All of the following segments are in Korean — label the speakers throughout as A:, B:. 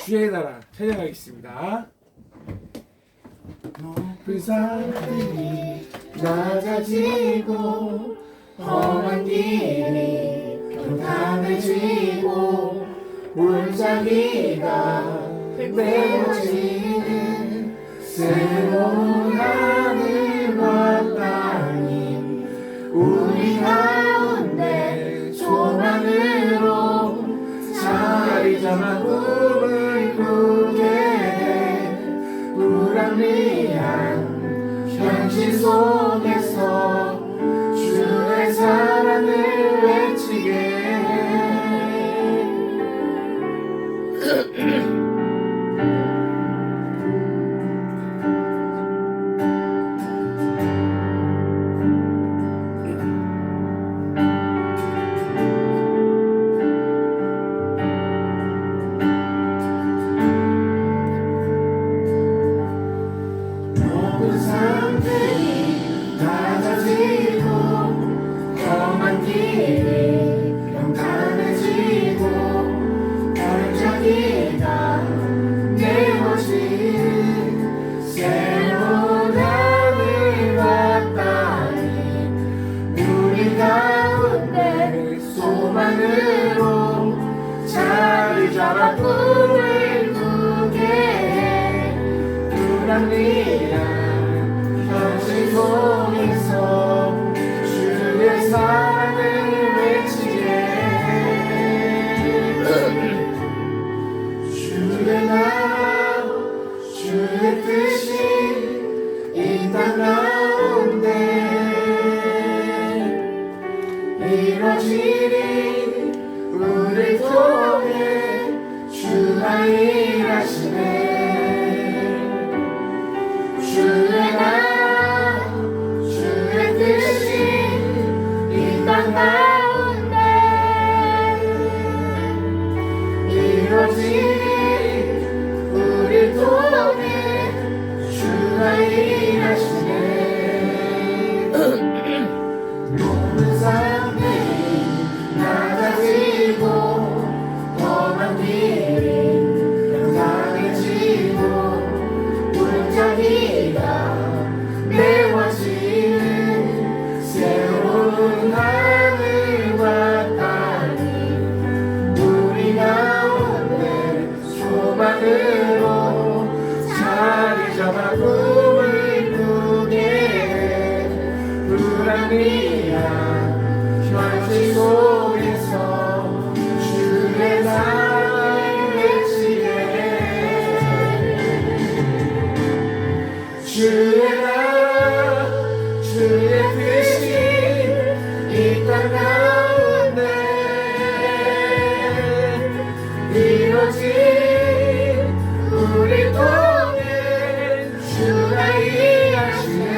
A: 주의 나라 찬양하겠습니다. 높은 산들이 낮아지고 험한 길이 평탄해지고 골짜기가 메워지는 새로운 하늘과 땅이 우리 가운데 소망으로 자리 잡아 꿈을 꾸게 해. 불합리한 현실 속에서 주의 사랑을 외치게 해. 높은 산들이 낮아지고 험한 길이 평탄해지고 골짜기가 메워진 새로운 하늘과 땅이 우리 가운데 소망으로 자리 잡아 꿈을 꾸게 해. 불합리한 현실 속에서 주의 사랑을 외치게 해. 주의 나라 주의 뜻이 이 땅 가운데 이루어지리. 우리를 통해 주가 일하시네. 주의 나라 주의 뜻이 이 땅 가운데 이루어지리. 우리를 통해 주가 일하시네. 높은 산들이 낮아지고 험한 길이 평탄해지고 골짜기가 메워지는 새로운 하늘과 땅이 우리 가운데 소망으로 자리 잡아 꿈을 꾸게 해. 불합리한 현실 속에서 주의 사랑을 외치게 해. 주의 나라 주의 뜻이 이 땅 가운데 이루어진 우리 통해 주가 일하시네.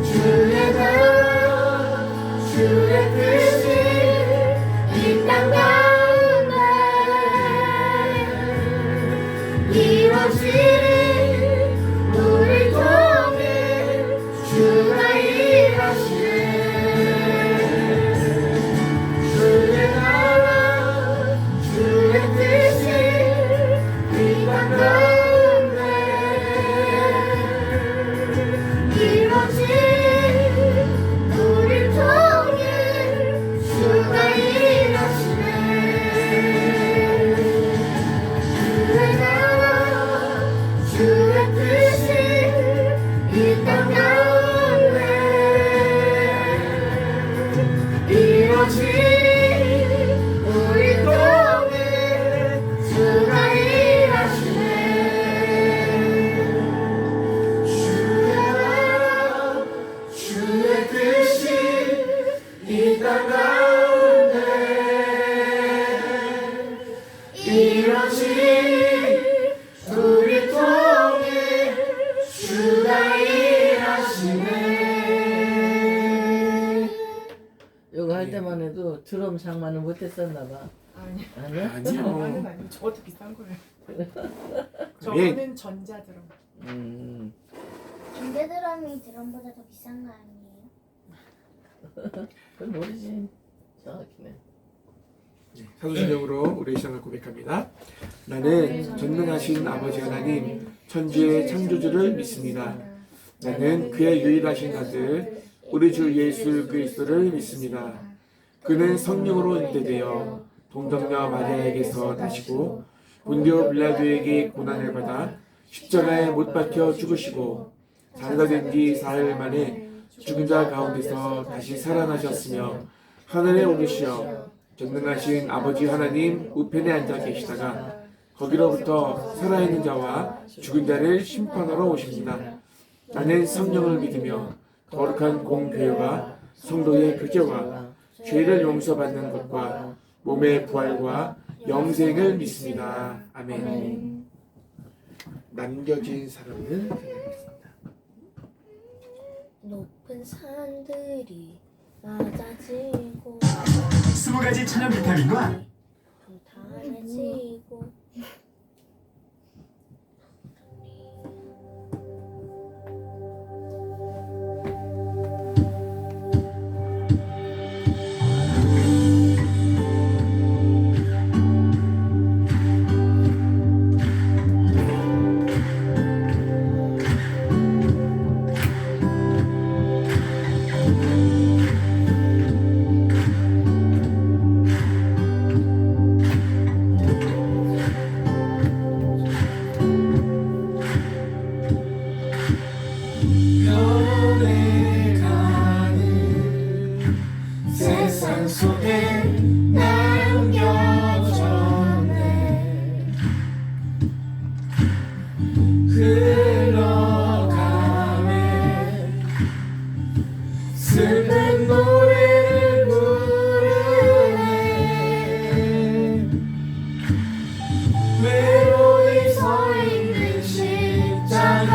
A: 주의 나라 주의 뜻이 이 땅 가운데 이루어지리. 우리 통해 주가 일하시네. 주의 나라 주의 뜻이 이 땅 가운데 이루어지리. 우리 통해 주가 일하시네. 주의 나라 주의 뜻이 이 땅 가운데 이루어지리. 우리 통해 주가 일하시네. 주의 나라 주의 뜻이 이 땅 가운데 이루어지리. 우리 통해 주가 일하시네.
B: 이거 할 때만 해도 드럼 장만을 못했었나 봐.
C: 아니,
B: 아니야?
A: 아니요.
C: 아니, 저것도 비싼 거예요. 저거는 전자드럼.
D: 전대 드럼이 드럼보다 더 비싼 거 아니에요?
B: 그건 모르지. 정확히는.
A: 사도신경으로 우리의 신앙을 고백합니다. 나는 전능하신 아버지 하나님 천지의 창조주를 믿습니다. 나는 그의 유일하신 아들 우리 주 예수 그리스도를 믿습니다. 그는 성령으로 잉태되어 동정녀 마리아에게서 나시고 본디오 빌라도에게 고난을 받아 십자가에 못 박혀 죽으시고 장사 된 뒤 사흘 만에 죽은 자 가운데서 다시 살아나셨으며 하늘에 오르시어 전능하신 아버지 하나님 우편에 앉아 계시다가 거기로부터 살아있는 자와 죽은 자를 심판하러 오십니다. 나는 성령을 믿으며 거룩한 공교회와 성도의 교제와 죄를 용서받는 것과 몸의 부활과 영생을 믿습니다. 아멘. 남겨진 사람을 생각하겠습니다.
D: 높은 산들이 낮아지고
E: 20가지 천연 비타민과
D: 평탄해지고
A: 변해가는 세상 속에 남겨졌네. 흘러가네. 슬픈 노래를 부르네. 외로이 서 있는 십자가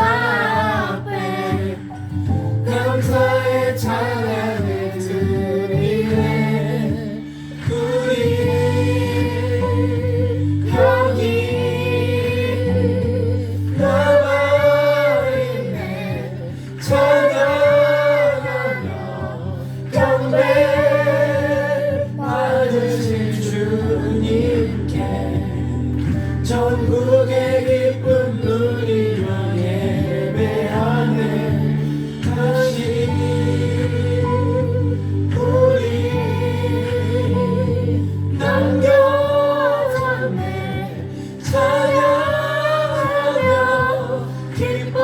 A: 앞에 감사의 찬양을 드리네. 우리 여기 남아있네. 찬양하며 경배 받으실 주님께 전국의 기쁨 누리며 예배하네. 다시 우리 남겨졌네. 찬양하며 기쁨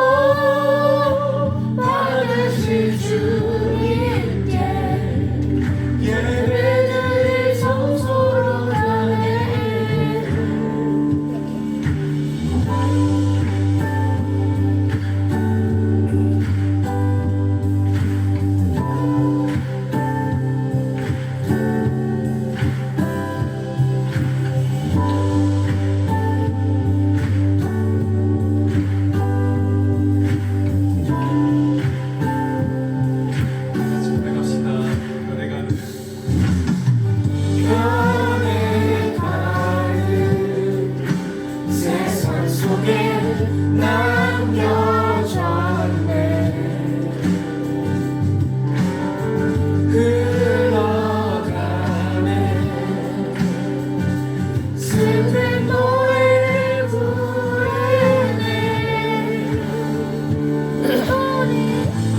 A: 받으실 주님께 예배드릴 성소로 가네.
E: 고백합시다. 변해가는
A: 변해가는 세상 속에 남겨졌네. 흘러가네. 슬픈 노래를 부르네.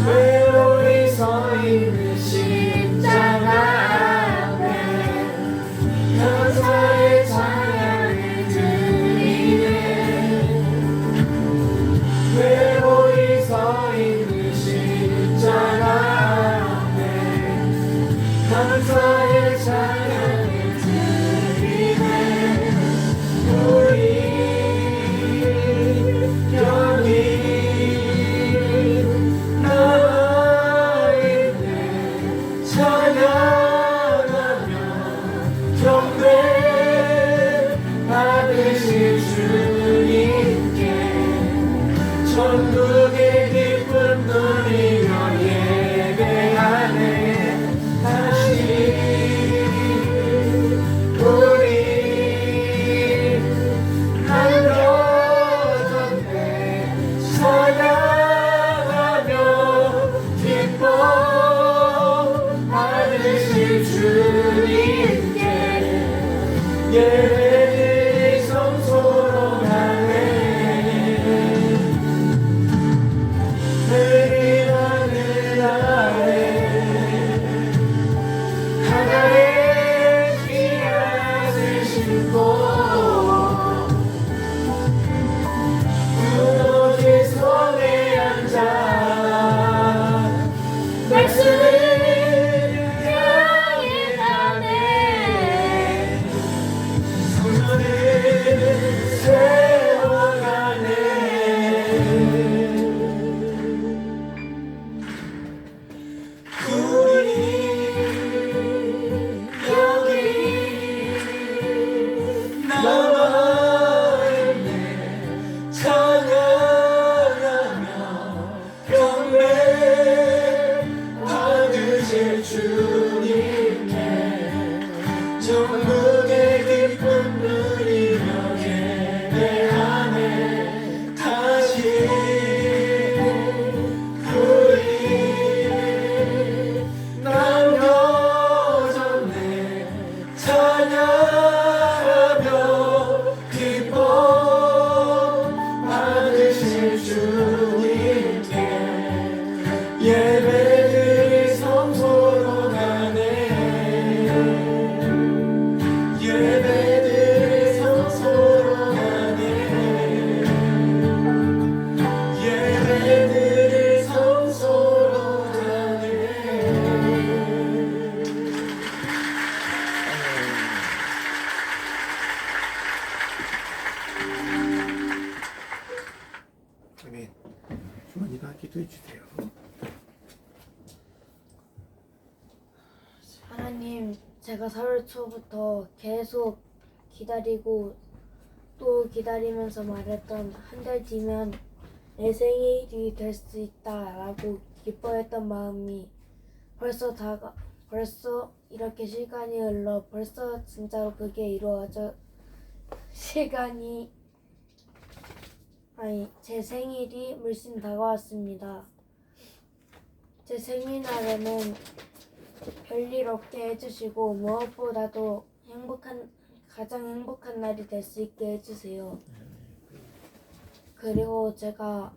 A: 외로이 서 있는 십자가 앞에 감사의 찬양을 드리네. 외로이 서 있는 십자가 앞에 감사의 찬양을 드리네. 우리 여기 남아있네. 찬양하며 경배 받으실 주님께 전국의 기쁨 누리며 예배하네. 다시 우리 남겨졌네. 찬양하며 기쁨 받으실 주님께 해주세요.
D: 하나님, 제가 4월 초부터 계속 기다리고 또 기다리면서 말했던 한 달 뒤면 내 생일이 될 수 있다라고 기뻐했던 마음이 벌써 이렇게 시간이 흘러 벌써 진짜로 그게 이루어져 제 생일이 물씬 다가왔습니다. 제 생일날에는 별일 없게 해주시고 무엇보다도 가장 행복한 날이 될 수 있게 해주세요. 그리고 제가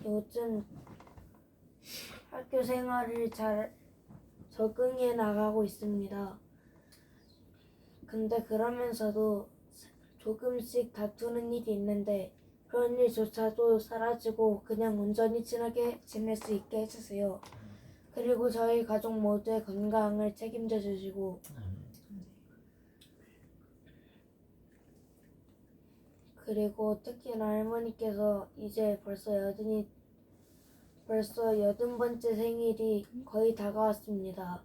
D: 요즘 학교 생활을 잘 적응해 나가고 있습니다. 근데 그러면서도 조금씩 다투는 일이 있는데 그런 일조차도 사라지고 그냥 온전히 친하게 지낼 수 있게 해주세요. 그리고 저희 가족 모두의 건강을 책임져 주시고 그리고 특히나 할머니께서 이제 벌써 80번째 생일이 거의 다가왔습니다.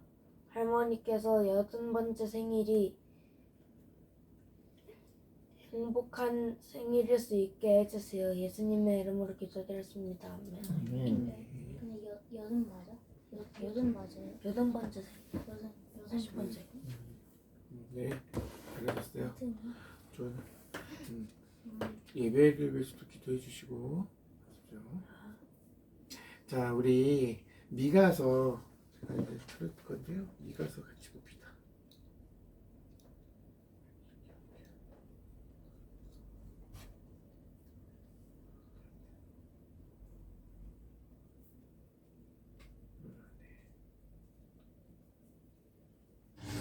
D: 할머니께서 80번째 생일이 행복한 생일일 수 있게 해주세요. 예수님의 이름으로 기도드렸습니다. 아멘.
F: 근데 여든 맞아? 여든 맞아요?
D: 80번째 생일.
F: 여든
D: 40번째.
A: 네, 잘하셨어요.
F: 여든
A: 좋은 예배를 위해서도 기도해 주시고 하십시오. 자, 우리 미가서 제가 이제 틀을 건데요. 미가서 같이 봅시다.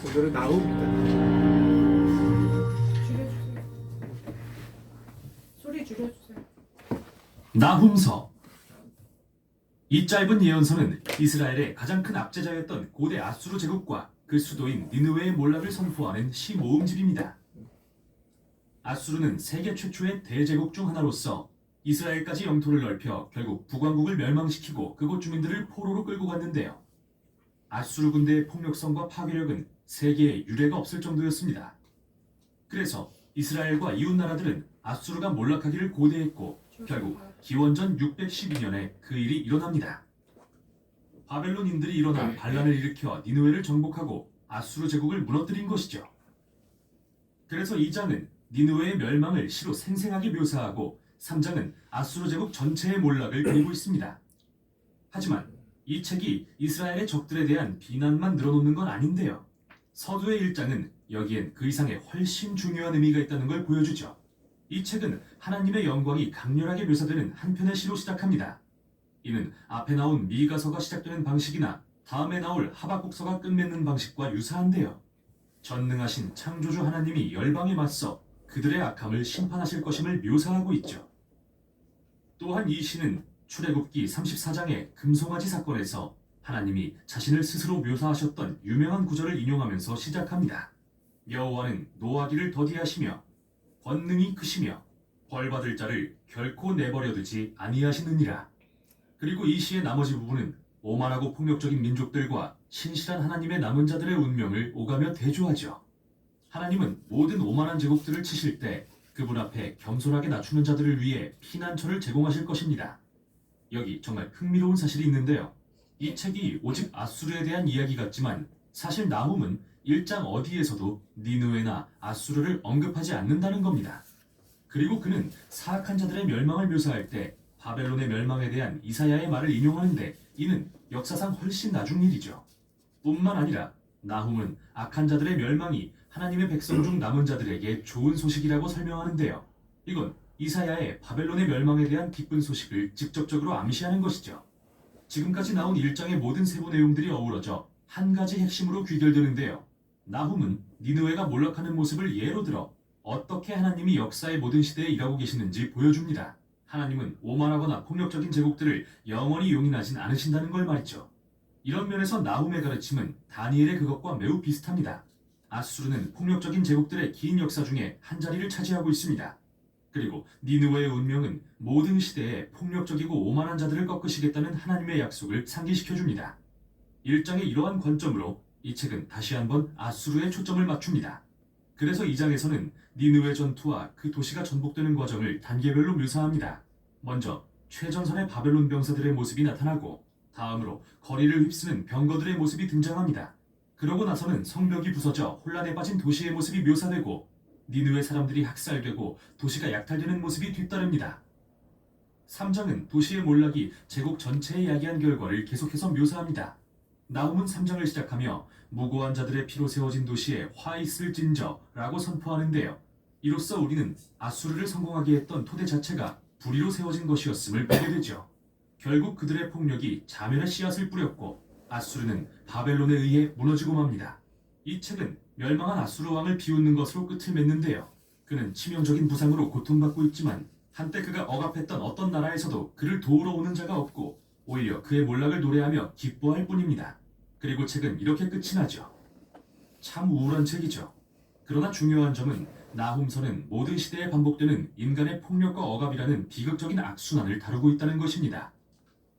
A: 오늘은 나옵니다.
C: 줄여주세요. 소리 줄여주세요.
E: 나훔서. 이 짧은 예언서는 이스라엘의 가장 큰 압제자였던 고대 아수르 제국과 그 수도인 니느웨의 몰락을 선포하는 시모음집입니다. 아수르는 세계 최초의 대제국 중 하나로서 이스라엘까지 영토를 넓혀 결국 북왕국을 멸망시키고 그곳 주민들을 포로로 끌고 갔는데요. 아수르 군대의 폭력성과 파괴력은 세계에 유례가 없을 정도였습니다. 그래서 이스라엘과 이웃 나라들은 아수르가 몰락하기를 고대했고 결국 기원전 612년에 그 일이 일어납니다. 바벨론인들이 일어나 반란을 일으켜 니느웨를 정복하고 아수르 제국을 무너뜨린 것이죠. 그래서 2장은 니느웨의 멸망을 시로 생생하게 묘사하고 3장은 아수르 제국 전체의 몰락을 그리고 있습니다. 하지만 이 책이 이스라엘의 적들에 대한 비난만 늘어놓는 건 아닌데요. 서두의 1장은 여기엔 그 이상의 훨씬 중요한 의미가 있다는 걸 보여주죠. 이 책은 하나님의 영광이 강렬하게 묘사되는 한 편의 시로 시작합니다. 이는 앞에 나온 미가서가 시작되는 방식이나 다음에 나올 하박국서가 끝맺는 방식과 유사한데요. 전능하신 창조주 하나님이 열방에 맞서 그들의 악함을 심판하실 것임을 묘사하고 있죠. 또한 이 시는 출애굽기 34장의 금송아지 사건에서 하나님이 자신을 스스로 묘사하셨던 유명한 구절을 인용하면서 시작합니다. 여호와는 노하기를 더디하시며 권능이 크시며 벌받을 자를 결코 내버려 두지 아니하시느니라. 그리고 이 시의 나머지 부분은 오만하고 폭력적인 민족들과 신실한 하나님의 남은 자들의 운명을 오가며 대조하죠. 하나님은 모든 오만한 제국들을 치실 때 그분 앞에 겸손하게 낮추는 자들을 위해 피난처를 제공하실 것입니다. 여기 정말 흥미로운 사실이 있는데요. 이 책이 오직 아수르에 대한 이야기 같지만 사실 나훔은 1장 어디에서도 니느웨나 아수르를 언급하지 않는다는 겁니다. 그리고 그는 사악한 자들의 멸망을 묘사할 때 바벨론의 멸망에 대한 이사야의 말을 인용하는데 이는 역사상 훨씬 나중 일이죠. 뿐만 아니라 나훔은 악한 자들의 멸망이 하나님의 백성 중 남은 자들에게 좋은 소식이라고 설명하는데요. 이건 이사야의 바벨론의 멸망에 대한 기쁜 소식을 직접적으로 암시하는 것이죠. 지금까지 나온 1장의 모든 세부 내용들이 어우러져 한 가지 핵심으로 귀결되는데요. 나훔은 니느웨가 몰락하는 모습을 예로 들어 어떻게 하나님이 역사의 모든 시대에 일하고 계시는지 보여줍니다. 하나님은 오만하거나 폭력적인 제국들을 영원히 용인하진 않으신다는 걸 말이죠. 이런 면에서 나훔의 가르침은 다니엘의 그것과 매우 비슷합니다. 아수르는 폭력적인 제국들의 긴 역사 중에 한 자리를 차지하고 있습니다. 그리고 니느웨의 운명은 모든 시대에 폭력적이고 오만한 자들을 꺾으시겠다는 하나님의 약속을 상기시켜줍니다. 1장의 이러한 관점으로 이 책은 다시 한번 아수르에 초점을 맞춥니다. 그래서 2장에서는 니느웨 전투와 그 도시가 전복되는 과정을 단계별로 묘사합니다. 먼저 최전선의 바벨론 병사들의 모습이 나타나고 다음으로 거리를 휩쓰는 병거들의 모습이 등장합니다. 그러고 나서는 성벽이 부서져 혼란에 빠진 도시의 모습이 묘사되고 니느웨 사람들이 학살되고 도시가 약탈되는 모습이 뒤따릅니다. 3장은 도시의 몰락이 제국 전체에 야기한 결과를 계속해서 묘사합니다. 나훔은 3장을 시작하며 무고한 자들의 피로 세워진 도시에 화 있을진저 라고 선포하는데요. 이로써 우리는 아수르를 성공하게 했던 토대 자체가 불의로 세워진 것이었음을 보게 되죠. 결국 그들의 폭력이 자멸의 씨앗을 뿌렸고 아수르는 바벨론에 의해 무너지고 맙니다. 이 책은 멸망한 아수르 왕을 비웃는 것으로 끝을 맺는데요. 그는 치명적인 부상으로 고통받고 있지만 한때 그가 억압했던 어떤 나라에서도 그를 도우러 오는 자가 없고 오히려 그의 몰락을 노래하며 기뻐할 뿐입니다. 그리고 책은 이렇게 끝이 나죠. 참 우울한 책이죠. 그러나 중요한 점은 나훔서는 모든 시대에 반복되는 인간의 폭력과 억압이라는 비극적인 악순환을 다루고 있다는 것입니다.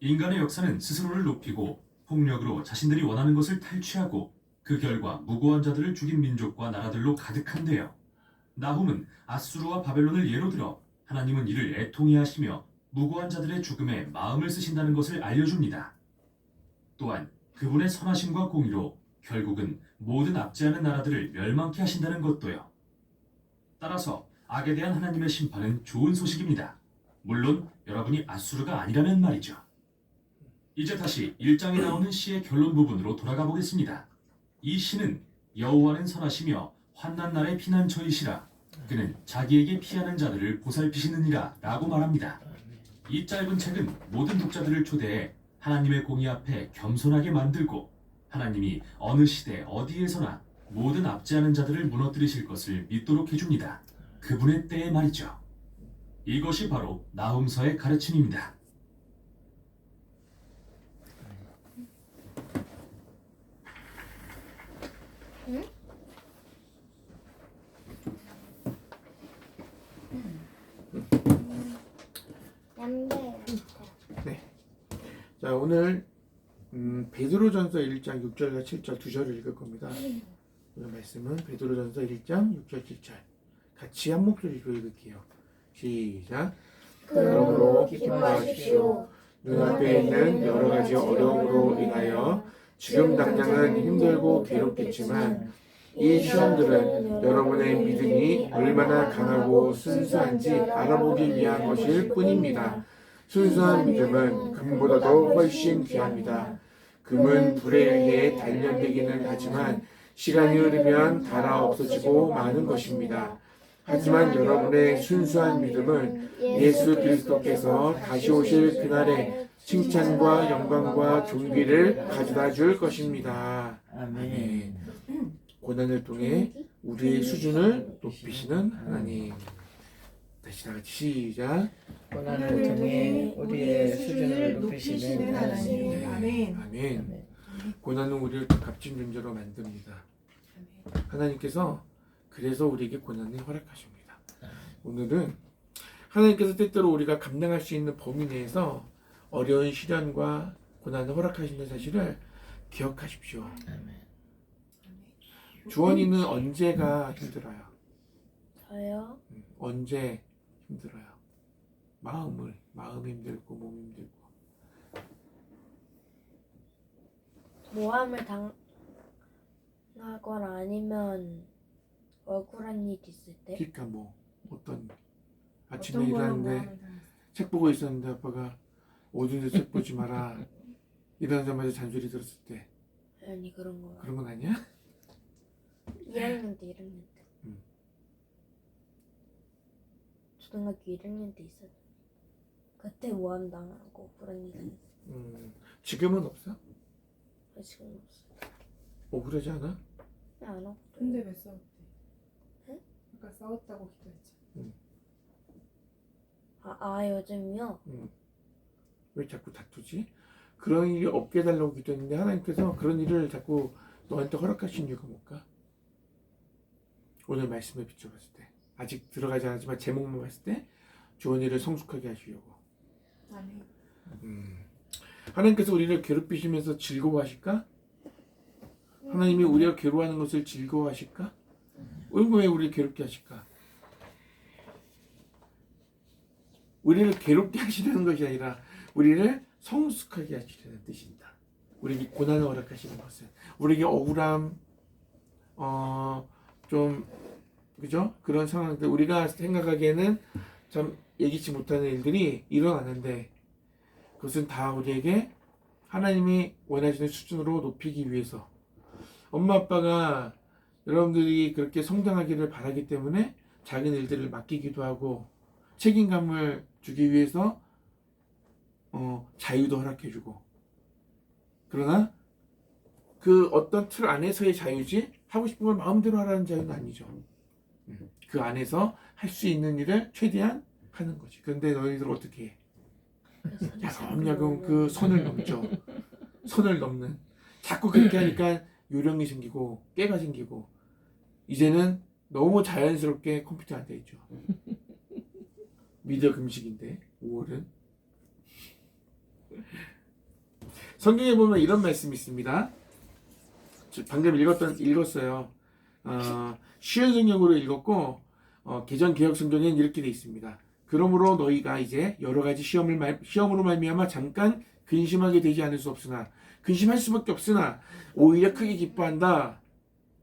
E: 인간의 역사는 스스로를 높이고 폭력으로 자신들이 원하는 것을 탈취하고 그 결과 무고한 자들을 죽인 민족과 나라들로 가득한데요. 나훔은 아수르와 바벨론을 예로 들어 하나님은 이를 애통해 하시며 무고한 자들의 죽음에 마음을 쓰신다는 것을 알려줍니다. 또한 그분의 선하심과 공의로 결국은 모든 압제하는 나라들을 멸망케 하신다는 것도요. 따라서 악에 대한 하나님의 심판은 좋은 소식입니다. 물론 여러분이 아수르가 아니라면 말이죠. 이제 다시 1장에 나오는 시의 결론 부분으로 돌아가 보겠습니다. 이 시는 여호와는 선하시며 환난 날의 피난처이시라. 그는 자기에게 피하는 자들을 보살피시느니라 라고 말합니다. 이 짧은 책은 모든 독자들을 초대해 하나님의 공의 앞에 겸손하게 만들고 하나님이 어느 시대 어디에서나 모든 압제하는 자들을 무너뜨리실 것을 믿도록 해줍니다. 그분의 때에 말이죠. 이것이 바로 나훔서의 가르침입니다.
A: 자, 오늘 베드로전서 1장 6절과 7절 두 절을 읽을 겁니다. 오늘 말씀은 베드로전서 1장 6절 7절 같이 한 목소리로 읽을게요. 시작.
D: 그러므로 기뻐하십시오.
A: 눈앞에 있는 여러 가지 어려움으로 인하여 지금 당장은 힘들고 괴롭겠지만 이 시험들은 여러분의 믿음이 얼마나 강하고 순수한지 알아보기 위한 것일 뿐입니다. 순수한 믿음은 금보다도 훨씬 귀합니다. 금은 불에 의해 단련되기는 하지만 시간이 흐르면 닳아 없어지고 마는 것입니다. 하지만 여러분의 순수한 믿음은 예수 그리스도께서 다시 오실 그날에 칭찬과 영광과 존귀를 가져다 줄 것입니다.
B: 아멘.
A: 고난을 통해 우리의 수준을 높이시는 하나님. 다시 다 같이 시작.
B: 고난을 통해 우리의 수준을 높이시는 하나님.
A: 네,
C: 아멘.
A: 아멘. 고난은 우리를 값진 존재로 만듭니다. 하나님께서 그래서 우리에게 고난을 허락하십니다. 오늘은 하나님께서 때때로 우리가 감당할 수 있는 범위 내에서 어려운 시련과 고난을 허락하시는 사실을 기억하십시오.
B: 아멘.
A: 주원이는 언제가 힘들어요?
D: 저요?
A: 언제 힘들어요? 마음 힘들고 몸 힘들고.
D: 모함을 당하거나 아니면 억울한 일 있을 때?
A: 그러니까 뭐 어떤 아침에
C: 어떤 거는
A: 일하는데
C: 모함을 당했어요?
A: 책 보고 있었는데 아빠가 오전에 책 보지 마라 일어나자마자 잔소리 들었을 때
D: 아니 그런 거
A: 그런 건 아니야?
D: 1학년 때
A: 음.
D: 초등학교 1학년 때 있었는데 그때 모함 당하고 그런 일 당했어요.
A: 지금은 없어?
D: 지금 없어요.
A: 억울하지 않아?
D: 안 하고
C: 근데 왜 싸웠대?
D: 응?
C: 아까 싸웠다고 기도했잖아.
D: 요즘요?
A: 왜 자꾸 다투지? 그런 일이 없게 해달라고 기도했는데 하나님께서 그런 일을 자꾸 너한테 허락하신 이유가 뭘까? 오늘 말씀을 비춰봤을 때 아직 들어가지 않았지만 제목만 봤을 때 좋은 일을 성숙하게 하시려고.
C: 아멘.
A: 하나님께서 우리를 괴롭히시면서 즐거워하실까? 하나님이 우리가 괴로워하는 것을 즐거워하실까? 왜 우리를 괴롭게 하실까? 우리를 괴롭게 하시려는 것이 아니라 우리를 성숙하게 하시려는 뜻입니다. 우리에게 고난을 허락하시는 것은 우리에게 억울함, 좀 그죠? 그런 상황들 우리가 생각하기에는 참 예기치 못하는 일들이 일어나는데 그것은 다 우리에게 하나님이 원하시는 수준으로 높이기 위해서 엄마 아빠가 여러분들이 그렇게 성장하기를 바라기 때문에 작은 일들을 맡기기도 하고 책임감을 주기 위해서 자유도 허락해주고 그러나 그 어떤 틀 안에서의 자유지 하고 싶은 걸 마음대로 하라는 자유는 아니죠. 그 안에서 할 수 있는 일을 최대한 하는 거지. 그런데 너희들 어떻게 해? 야금야금 그 선을 넘죠. 선을 넘는. 자꾸 그렇게 하니까 요령이 생기고 깨가 생기고 이제는 너무 자연스럽게 컴퓨터 안 돼 있죠. 미디어 금식인데 5월은 성경에 보면 이런 말씀이 있습니다. 방금 읽었어요. 쉬운 성경으로 읽었고 개정 개혁 성경에는 이렇게 돼 있습니다. 그러므로 너희가 이제 여러 가지 시험으로 말미암아 잠깐 근심하게 되지 않을 수 없으나 근심할 수밖에 없으나 오히려 크게 기뻐한다.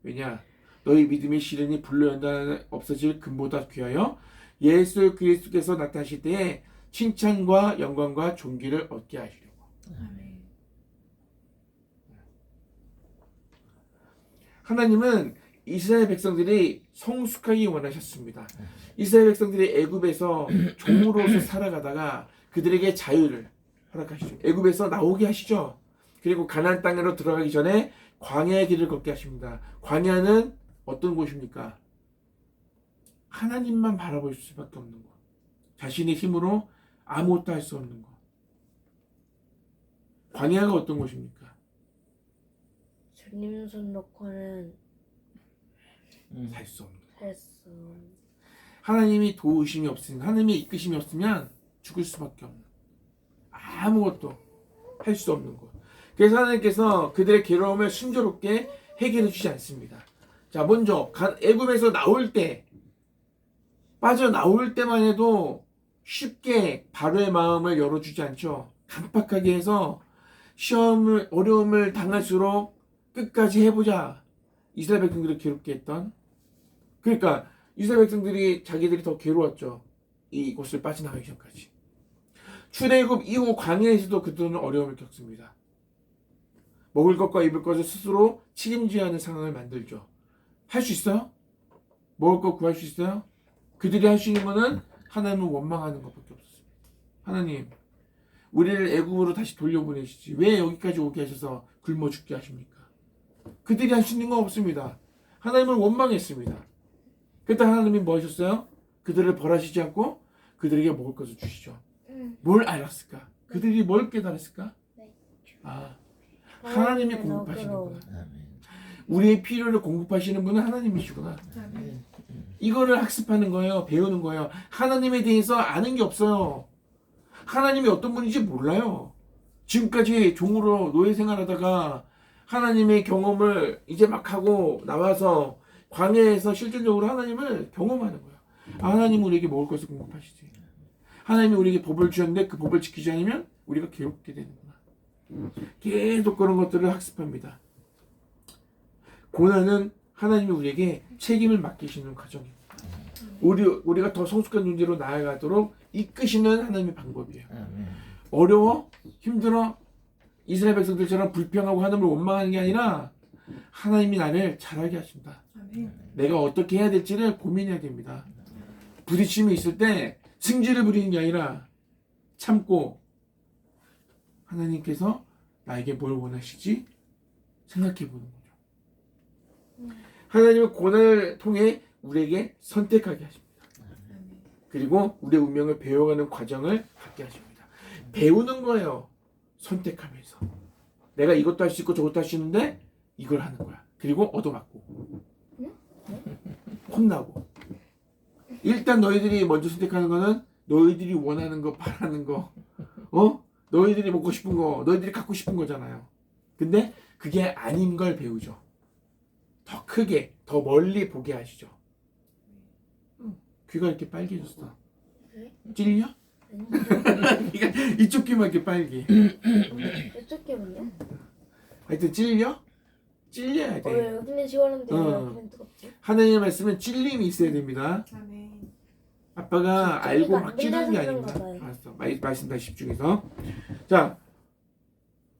A: 왜냐? 너희 믿음의 시련이 불로 연단 없어질 금보다 귀하여 예수 그리스도께서 나타나실 때에 칭찬과 영광과 존귀를 얻게 하시려고.
C: 아멘.
A: 하나님은 이스라엘 백성들이 성숙하기 원하셨습니다. 이스라엘 백성들이 애굽에서 종으로서 살아가다가 그들에게 자유를 허락하시죠. 애굽에서 나오게 하시죠. 그리고 가나안 땅으로 들어가기 전에 광야의 길을 걷게 하십니다. 광야는 어떤 곳입니까? 하나님만 바라볼 수밖에 없는 곳. 자신의 힘으로 아무것도 할 수 없는 곳. 광야가 어떤 곳입니까?
D: 주님 손 놓고는
A: 살 수 없는 곳.
D: 했어.
A: 하나님이 도우심이 없으면 하나님의 이끄심이 없으면 죽을 수밖에 없는 아무것도 할 수 없는 곳. 그래서 하나님께서 그들의 괴로움을 순조롭게 해결해 주지 않습니다. 자, 먼저 애굽에서 나올 때 빠져나올 때만 해도 쉽게 바로의 마음을 열어주지 않죠. 강팍하게 해서 어려움을 당할수록 끝까지 해보자. 이스라엘 백성들을 괴롭게 했던. 그러니까 이스라엘 백성들이 자기들이 더 괴로웠죠. 이곳을 빠져나가기 전까지. 출애굽 이후 광야에서도 그들은 어려움을 겪습니다. 먹을 것과 입을 것을 스스로 책임져야 하는 상황을 만들죠. 할 수 있어요? 먹을 것 구할 수 있어요? 그들이 할 수 있는 거는 하나님을 원망하는 것밖에 없었습니다. 하나님, 우리를 애굽으로 다시 돌려보내시지 왜 여기까지 오게 하셔서 굶어 죽게 하십니까? 그들이 할 수 있는 건 없습니다. 하나님을 원망했습니다. 그때 하나님이 뭐 하셨어요? 그들을 벌하시지 않고 그들에게 먹을 것을 주시죠. 뭘 알았을까? 그들이 뭘 깨달았을까? 하나님이 공급하시는구나. 우리의 필요를 공급하시는 분은 하나님이시구나.
C: 아멘.
A: 이거를 학습하는 거예요. 배우는 거예요. 하나님에 대해서 아는 게 없어요. 하나님이 어떤 분인지 몰라요. 지금까지 종으로 노예 생활하다가 하나님의 경험을 이제 막 하고 나와서 광야에서 실질적으로 하나님을 경험하는 거예요. 하나님은 우리에게 먹을 것을 공급하시지. 하나님이 우리에게 법을 주셨는데 그 법을 지키지 않으면 우리가 괴롭게 되는구나. 계속 그런 것들을 학습합니다. 고난은 하나님이 우리에게 책임을 맡기시는 과정입니다. 우리가 더 성숙한 존재로 나아가도록 이끄시는 하나님의 방법이에요. 어려워? 힘들어? 이스라엘 백성들처럼 불평하고 하나님을 원망하는 게 아니라 하나님이 나를 잘하게 하신다.
C: 아멘.
A: 내가 어떻게 해야 될지를 고민해야 됩니다. 부딪힘이 있을 때 승질을 부리는 게 아니라 참고 하나님께서 나에게 뭘 원하시지 생각해 보는 거죠. 하나님은 고난을 통해 우리에게 선택하게 하십니다.
C: 아멘.
A: 그리고 우리의 운명을 배워가는 과정을 갖게 하십니다. 배우는 거예요. 선택하면서 내가 이것도 할 수 있고 저것도 할 수 있는데 이걸 하는 거야. 그리고 얻어맞고 혼나고 일단 너희들이 먼저 선택하는 거는 너희들이 원하는 거, 바라는 거, 너희들이 먹고 싶은 거, 너희들이 갖고 싶은 거잖아요. 근데 그게 아닌 걸 배우죠. 더 크게, 더 멀리 보게 하시죠. 귀가 이렇게 빨개졌어.
D: 네?
A: 찔려? 귀가 이쪽 귀만 이렇게 빨개.
D: 어떻게 보냐?
A: 하여튼 찔려? 찔려야 돼.
D: 여기는 시원한데 왜
A: 어.
D: 여기는 뜨겁지?
A: 하나님의 말씀은 찔림이 있어야 됩니다.
C: 아멘.
A: 아빠가
D: 찔리가
A: 알고
D: 안
A: 막 찌르는 게
D: 된다서
A: 아닙니다.
D: 그런가 봐요.
A: 알았어. 말씀 다시 집중해서. 자,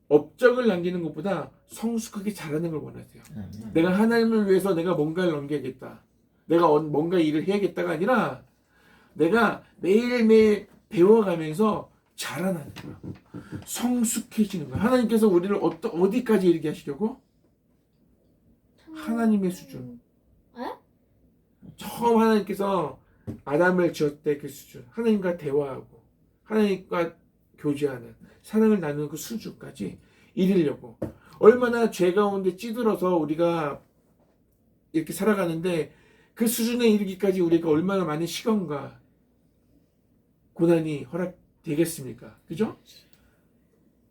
A: 업적을 남기는 것보다 성숙하게 잘하는 걸 원하세요.
B: 아멘.
A: 내가 하나님을 위해서 내가 뭔가를 넘겨야겠다. 내가 뭔가 일을 해야겠다가 아니라 내가 매일매일 배워가면서 자라나는 거야. 성숙해지는 거야. 하나님께서 우리를 어디까지 이르게 하시려고? 하나님의 수준. 처음 하나님께서 아담을 지었을 때 그 수준. 하나님과 대화하고 하나님과 교제하는 사랑을 나누는 그 수준까지 이르려고. 얼마나 죄 가운데 찌들어서 우리가 이렇게 살아가는데 그 수준에 이르기까지 우리가 얼마나 많은 시간과 고난이 허락되겠습니까? 그죠?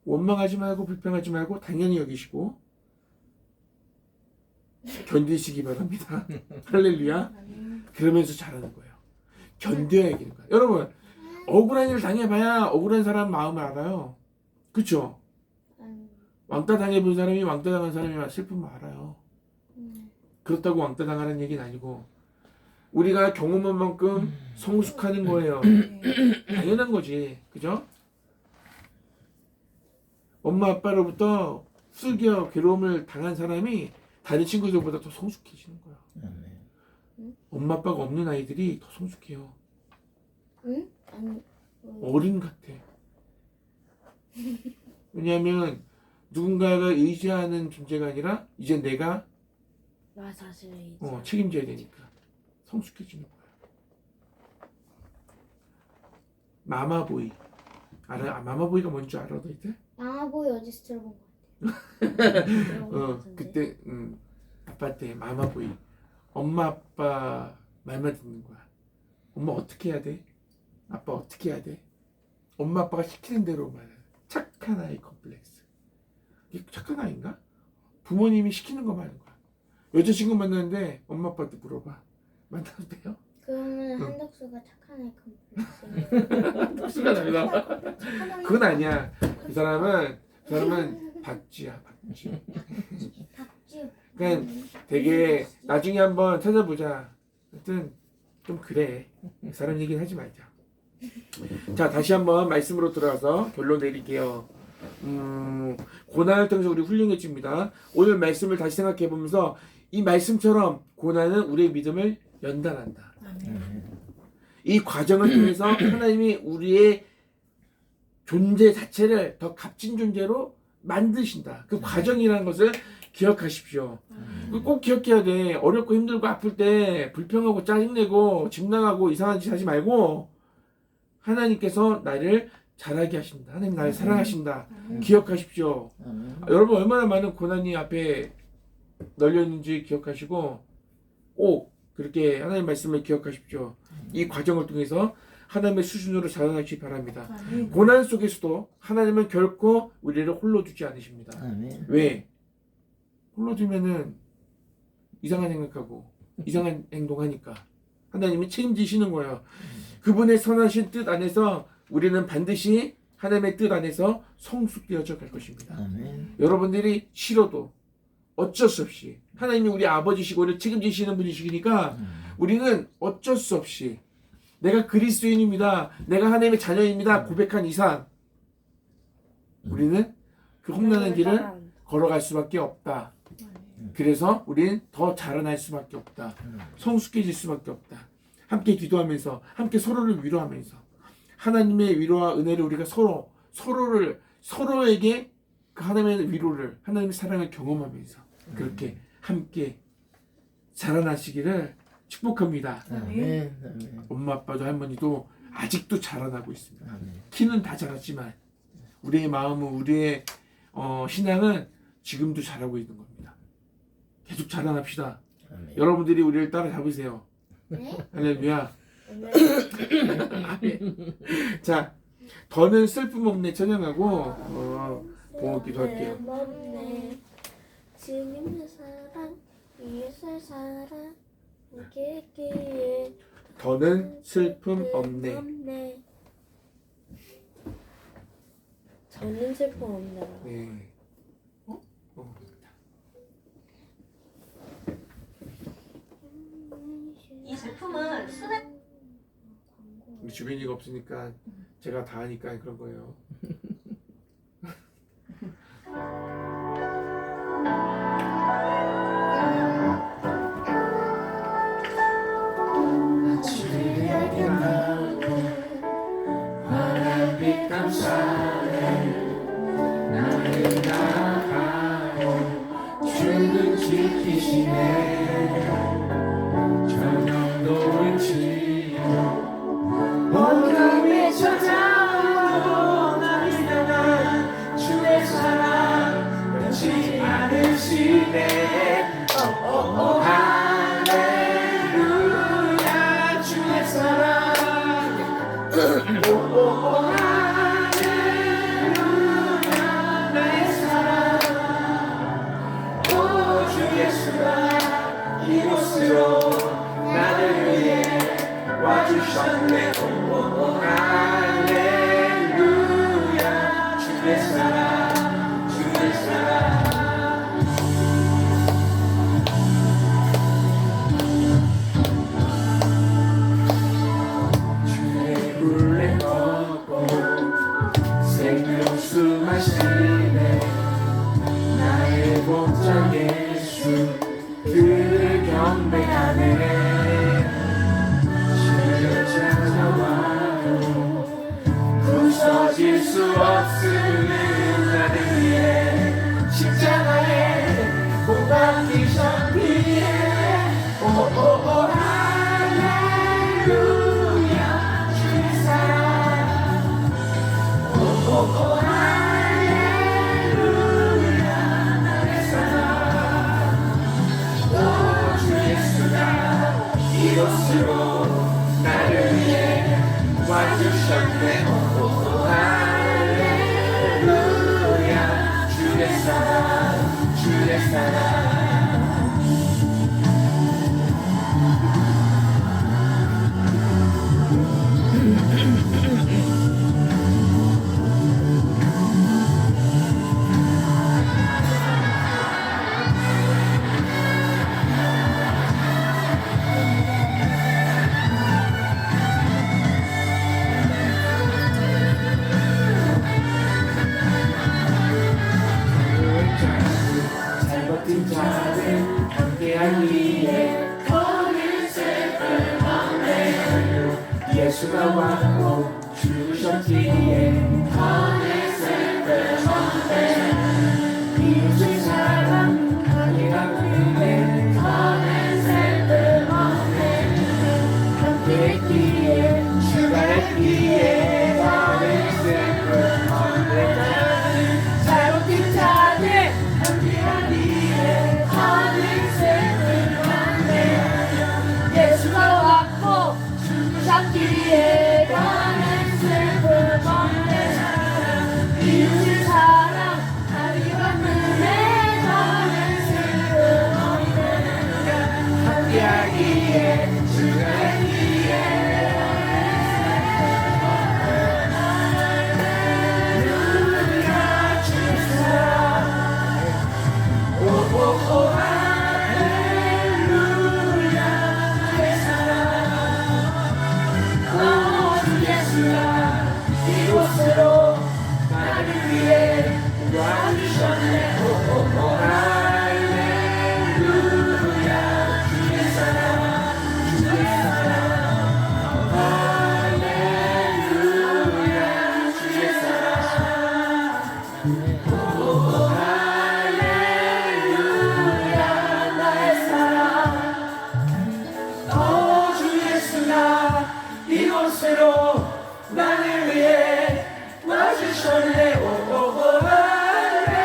A: 원망하지 말고 불평하지 말고 당연히 여기시고 견디시기 바랍니다. 할렐루야.
C: 아멘.
A: 그러면서 잘하는 거예요. 견뎌야 이기는 거예요. 여러분, 억울한 일을 당해봐야 억울한 사람 마음을 알아요. 그쵸? 왕따 당해본 사람이 왕따 당한 사람이 슬픔을 알아요. 그렇다고 왕따 당하는 얘기는 아니고 우리가 경험한 만큼 성숙하는 거예요. 당연한 거지. 그죠? 엄마 아빠로부터 슬겨 괴로움을 당한 사람이 다른 친구들보다 더 성숙해지는 거야.
B: 아멘.
A: 엄마 아빠가 없는 아이들이 더 성숙해요.
D: 응? 아니.
A: 어린 같아. 왜냐하면 누군가가 의지하는 존재가 아니라 이제 내가
D: 나 사실은 이제
A: 책임져야 되니까 성숙해지는 거야. 마마보이 알아? 마마보이가 뭔지 알아 너희들?
F: 양아보이 어디서 들어본 거 같아.
A: 그때 아빠 때 마마보이 엄마 아빠 말만 듣는 거야. 엄마 어떻게 해야 돼? 아빠 어떻게 해야 돼? 엄마 아빠가 시키는 대로만 해. 착한 아이 컴플렉스. 이게 착한 아이인가? 부모님이 시키는 거 하는 거야. 여자친구 만나는데 엄마 아빠한테 물어봐. 만나도 돼요?
F: 그러면 한덕수가 착한 애 컴플렉스.
A: 독수가 아니라 그건 아니야. 그 사람은 박쥐야 박쥐.
F: 박쥐.
A: 그러니까 되게 나중에 한번 찾아보자. 하여튼 좀 그래. 사람 얘기는 하지 말자. 자, 다시 한번 말씀으로 들어가서 결론 내릴게요. 고난을 통해서 우리 훌륭해집니다. 오늘 말씀을 다시 생각해 보면서 이 말씀처럼 고난은 우리의 믿음을 연단한다. 이 과정을 통해서 하나님이 우리의 존재 자체를 더 값진 존재로 만드신다. 그 과정이라는 것을 기억하십시오. 꼭 기억해야 돼. 어렵고 힘들고 아플 때 불평하고 짜증내고 집나가고 이상한 짓 하지 말고 하나님께서 나를 잘하게 하신다. 하나님 나를 사랑하신다. 기억하십시오. 여러분 얼마나 많은 고난이 앞에 널려있는지 기억하시고 꼭 그렇게 하나님 말씀을 기억하십시오. 이 과정을 통해서 하나님의 수준으로 자라나시기 바랍니다.
C: 아멘.
A: 고난 속에서도 하나님은 결코 우리를 홀로 두지 않으십니다.
B: 아멘.
A: 왜? 홀로 두면은 이상한 생각하고 이상한 행동하니까 하나님이 책임지시는 거예요. 그분의 선하신 뜻 안에서 우리는 반드시 하나님의 뜻 안에서 성숙되어져 갈 것입니다.
B: 아멘.
A: 여러분들이 싫어도 어쩔 수 없이 하나님이 우리 아버지시고 우리를 책임지시는 분이시니까 우리는 어쩔 수 없이 내가 그리스도인입니다. 내가 하나님의 자녀입니다. 고백한 이상 우리는 그 험난한 길을 걸어갈 수밖에 없다. 그래서 우리는 더 자라날 수밖에 없다. 성숙해질 수밖에 없다. 함께 기도하면서 함께 서로를 위로하면서 하나님의 위로와 은혜를 우리가 서로에게 그 하나님의 위로를 하나님의 사랑을 경험하면서 그렇게 함께 자라나시기를 축복합니다.
B: 아멘. 아멘.
A: 엄마 아빠도 할머니도 아직도 자라나고 있습니다.
B: 아멘.
A: 키는 다 자랐지만 우리의 마음은 우리의 신앙은 지금도 자라고 있는 겁니다. 계속 자라납시다.
B: 아멘.
A: 여러분들이 우리를 따라잡으세요.
F: 네?
A: 할렐루야. 자, 더는 슬픔 없네 찬양하고 봉헌기도 할게요.
F: 없네. 주님의 사랑, 예수의 사랑, 함께했기에
A: 더는 슬픔 없네.
D: 저는 슬픔 없네요.
A: 네.
G: 이 제품은 수납
A: 우리 주변이가 없으니까 제가 다 하니까 그런 거예요. 주에게 나오고 바람빛 감싸네 나를 나가고 주는 지키시네 저녁도 지고 어둠이 찾아와도 나를 향한 주의 사랑 변치 않으시네 할렐루야 주의 사랑 할렐루야 나의 사랑 오 주 예수가 이곳으로 나를 위해 와주셨네 할렐루야 주의 사랑 주의 사랑 주의 굴레 걷고 생명수 마시네 나의 복장 예수 그를 경배하네 찾아와도 부서질 수 없으는 나를 위해 십자가에 못 박히셨기에 오오오 할렐루야 주의 사랑 오오오 할렐루야 나의 사랑 오 주 예수가 이곳으로 나를 위해 와주셨네 할렐루야 주의 사랑 주의 사랑 잘 버틴 자는 함께하기에 더는 슬픔 없네 예수가 왔고 죽으셨기에 더는 슬픔 없네 이웃의 사랑 함께하기에 더는 슬픔 없네 함께했기에 출발했기에 더는 슬픔 없네 잘 버틴 자들 함께하기에 더는 슬픔 없네 예수가 왔고 죽으셨기에 더는 슬픔 없네 이웃의 사랑 하리받는데 더는 슬픔 없네 함께하기에 출발했기에 이곳으로 나를 위해 와주셨네 할렐루야 주의 사랑 주의 사랑 할렐루야 주의 사랑 할렐루야 나의 사랑 오 주 예수가 이곳으로 나를 위해 와주셨네 오오오 할렐루야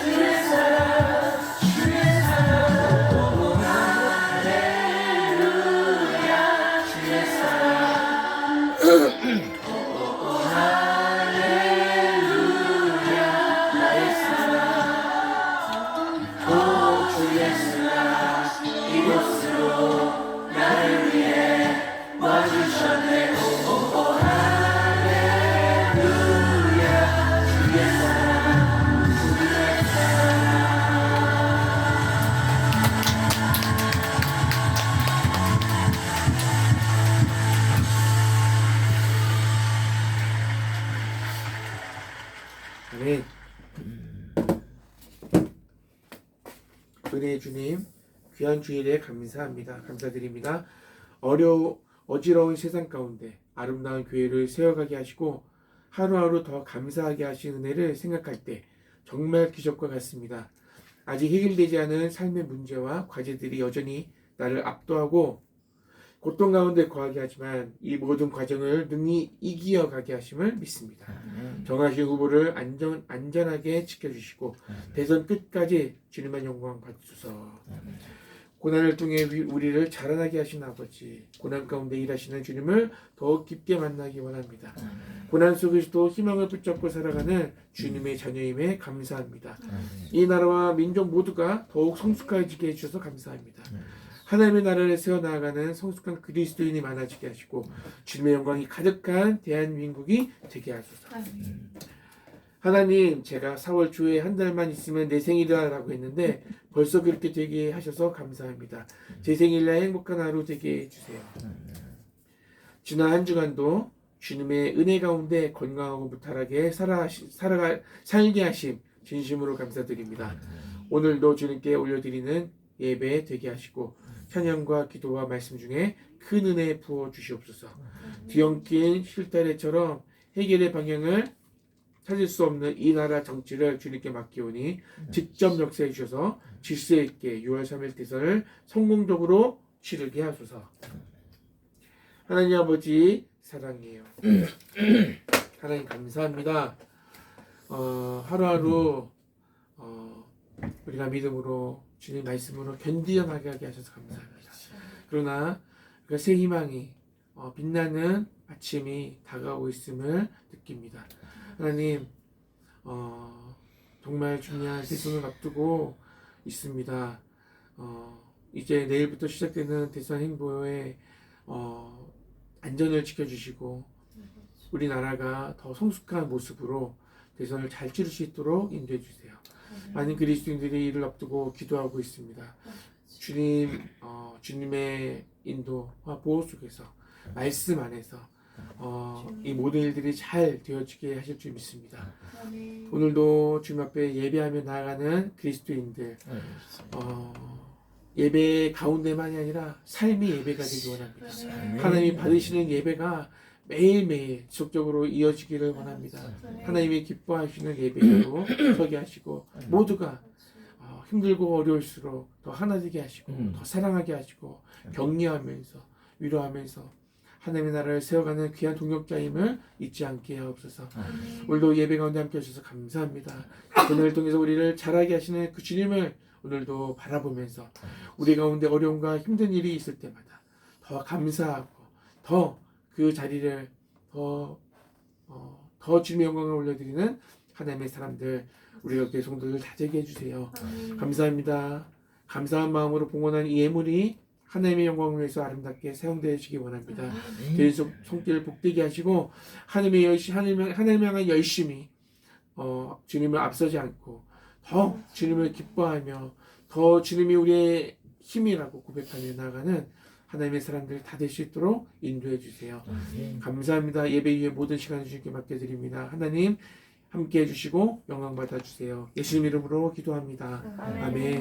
A: 주의 사랑 주의 사랑 오오오 할렐루야 은혜의 주님, 귀한 주일에 감사합니다. 감사드립니다. 어지러운 세상 가운데 아름다운 교회를 세워가게 하시고 하루하루 더 감사하게 하신 은혜를 생각할 때 정말 기적과 같습니다. 아직 해결되지 않은 삶의 문제와 과제들이 여전히 나를 압도하고 고통 가운데 거하게 하지만 이 모든 과정을 능히 이겨가게 하심을 믿습니다. 정하신 후보를 안전하게 지켜주시고 대선 끝까지 주님만 영광 받으소서. 고난을 통해 우리를 자라나게 하신 아버지, 고난 가운데 일하시는 주님을 더욱 깊게 만나기 원합니다. 고난 속에서도 희망을 붙잡고 살아가는 주님의 자녀임에 감사합니다. 이 나라와 민족 모두가 더욱 성숙해지게 해주셔서 감사합니다. 하나님의 나라를 세워나가는 성숙한 그리스도인이 많아지게 하시고 주님의 영광이 가득한 대한민국이 되게 하소서. 하나님, 제가 4월 초에 한 달만 있으면 내 생일이라고 했는데 벌써 그렇게 되게 하셔서 감사합니다. 제 생일날 행복한 하루 되게 해주세요. 지난 한 주간도 주님의 은혜 가운데 건강하고 무탈하게 살게 하심 진심으로 감사드립니다. 오늘도 주님께 올려드리는 예배 되게 하시고 찬양과 기도와 말씀 중에 큰 은혜 부어 주시옵소서. 뒤엉킨 실타래처럼 해결의 방향을 찾을 수 없는 이 나라 정치를 주님께 맡기오니 직접 역사해 주셔서 질서 있게 6월 3일 대선을 성공적으로 치르게 하소서. 하나님 아버지 사랑해요. 하나님 감사합니다. 하루하루 우리가 믿음으로 주님 말씀으로 견디어 나가게 하셔서 감사합니다. 그러나 그 새 희망이 빛나는 아침이 다가오고 있음을 느낍니다. 하나님, 정말 중요한 대선을 앞두고 있습니다. 이제 내일부터 시작되는 대선 행보에 안전을 지켜주시고 우리나라가 더 성숙한 모습으로 대선을 잘 치를 수 있도록 인도해 주세요. 많은 그리스도인들이 이를 앞두고 기도하고 있습니다. 주님, 주님의 인도와 보호 속에서 말씀 안에서 이 모든 일들이 잘 되어지게 하실 줄 믿습니다. 오늘도 주님 앞에 예배하며 나아가는 그리스도인들 예배 가운데만이 아니라 삶의 예배가 되기 원합니다. 하나님이 받으시는 예배가 매일매일 지속적으로 이어지기를 원합니다. 하나님이 기뻐하시는 예배로 서게 하시고 모두가 힘들고 어려울수록 더 하나 되게 하시고 더 사랑하게 하시고 격려하면서 위로하면서 하나님의 나라를 세워가는 귀한 동역자임을 잊지 않게 하옵소서. 오늘도 예배 가운데 함께 하셔서 감사합니다. 오늘을 통해서 우리를 자라게 하시는 그 주님을 오늘도 바라보면서 우리 가운데 어려움과 힘든 일이 있을 때마다 더 감사하고 더 그 자리를 더 주님의 영광을 올려드리는 하나님의 사람들, 우리 교회 성도들 다 되게 해주세요. 감사합니다. 감사한 마음으로 봉헌한 이 예물이 하나님의 영광을 위해서 아름답게 사용되시기 원합니다. 계속 손길 복되게 하시고 하나님 향한 열심히 주님을 앞서지 않고 더 주님을 기뻐하며 더 주님이 우리의 힘이라고 고백하며 나아가는 하나님의 사람들 다 될 수 있도록 인도해 주세요. 감사합니다. 예배 위에 모든 시간을 주님께 맡겨드립니다. 하나님 함께 해주시고 영광 받아주세요. 예수님 이름으로 기도합니다. 아멘.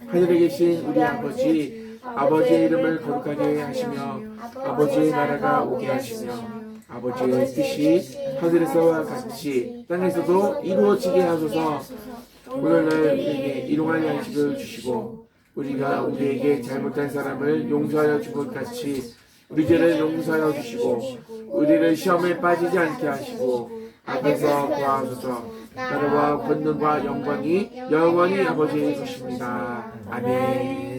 A: 하늘에 계신 우리 아버지, 아버지의 이름을 거룩하게 하시며 아버지의 나라가 오게 하시며 아버지의 뜻이 하늘에서와 같이 땅에서도 이루어지게 하소서. 오늘날 우리에게 일용할 양식을 주시고 우리가 우리에게 잘못한 사람을 용서하여 준 것 같이 우리 죄를 용서하여 주시고 우리를 시험에 빠지지 않게 하시고 앞에서 구하소서. 나라와 권능과 영광이 영원히 아버지의 것입니다. 아멘.